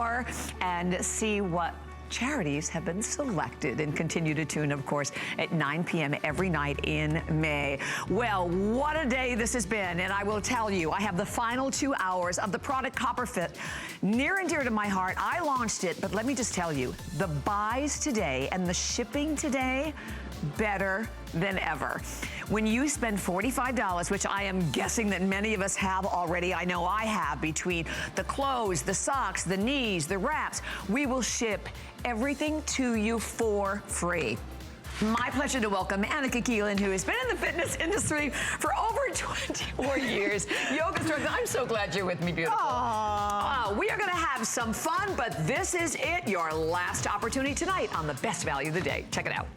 more and see what charities have been selected, and continue to tune, of course, at 9 p.m. every night in May. Well, what a day this has been, and I will tell you, I have the final 2 hours of the product Copper Fit near and dear to my heart. I launched it, but let me just tell you, the buys today and the shipping today, better than ever. When you spend $45, which I am guessing that many of us have already, I know I have, between the clothes, the socks, the knees, the wraps, we will ship everything to you for free. My pleasure to welcome Annika Keelan, who has been in the fitness industry for over 24 years. Yoga instructor, I'm so glad you're with me, beautiful. We are gonna have some fun, but this is it, your last opportunity tonight on the best value of the day. Check it out.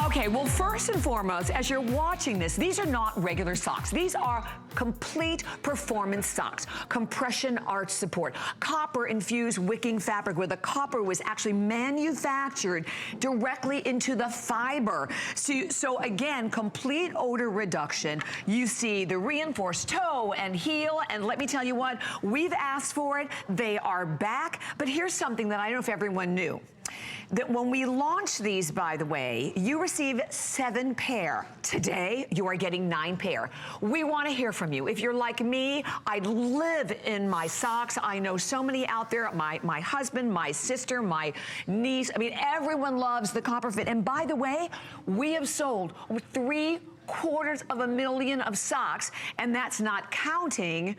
Okay, well, first and foremost, as you're watching this, these are not regular socks. These are complete performance socks. Compression arch support, copper infused wicking fabric where the copper was actually manufactured directly into the fiber. So again, complete odor reduction. You see the reinforced toe and heel, and let me tell you what, we've asked for it. They are back, but here's something that I don't know if everyone knew. That when we launch these, by the way, you receive 7 pair. Today, you are getting 9 pair. We want to hear from you. If you're like me, I live in my socks. I know so many out there, my husband, my sister, my niece. I mean, everyone loves the Copper Fit. And by the way, we have sold over 750,000 of socks, and that's not counting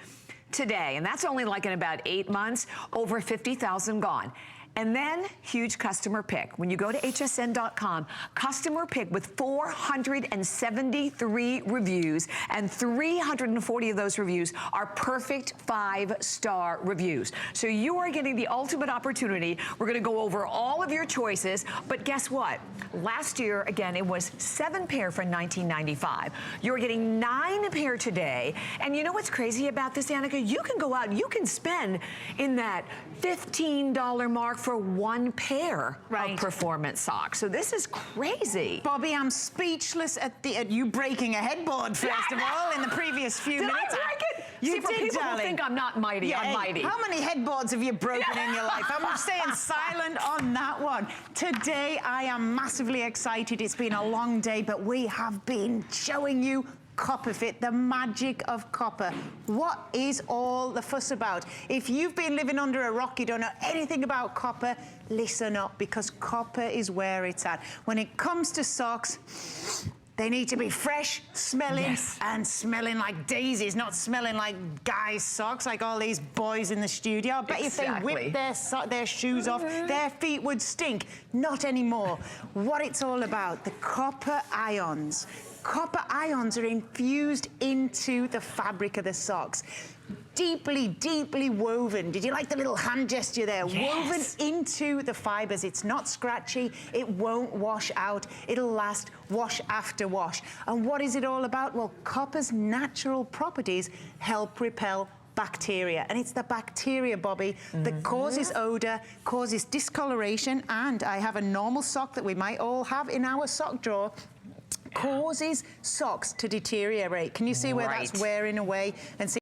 today. And that's only like in about 8 months, over 50,000 gone. And then, huge customer pick. When you go to hsn.com, customer pick with 473 reviews, and 340 of those reviews are perfect 5-star reviews. So you are getting the ultimate opportunity. We're gonna go over all of your choices, but guess what? Last year, again, it was 7 pair for $19.95. You're getting 9 pair today, and you know what's crazy about this, Annika? You can go out and you can spend in that $15 mark for 1 pair of performance socks. So this is crazy. Bobby, I'm speechless at you breaking a headboard, first of all, in the previous few minutes. Did I break it? You See, for did, people darling. who think I'm not mighty, Yeah, I'm mighty. How many headboards have you broken in your life? I'm staying silent on that one. Today, I am massively excited. It's been a long day, but we have been showing you Copper Fit, the magic of copper. What is all the fuss about? If you've been living under a rock, you don't know anything about copper, listen up, because copper is where it's at. When it comes to socks, they need to be fresh, smelling, and smelling like daisies, not smelling like guys' socks, like all these boys in the studio. I bet if they whipped their shoes off, their feet would stink. Not anymore. What it's all about, the copper ions. Copper ions are infused into the fabric of the socks. Deeply, deeply woven. Did you like the little hand gesture there? Yes. Woven into the fibers. It's not scratchy. It won't wash out. It'll last wash after wash. And what is it all about? Well, copper's natural properties help repel bacteria, and it's the bacteria, Bobby, that causes odor, causes discoloration, and I have a normal sock that we might all have in our sock drawer, causes socks to deteriorate. Can you see where that's wearing away and see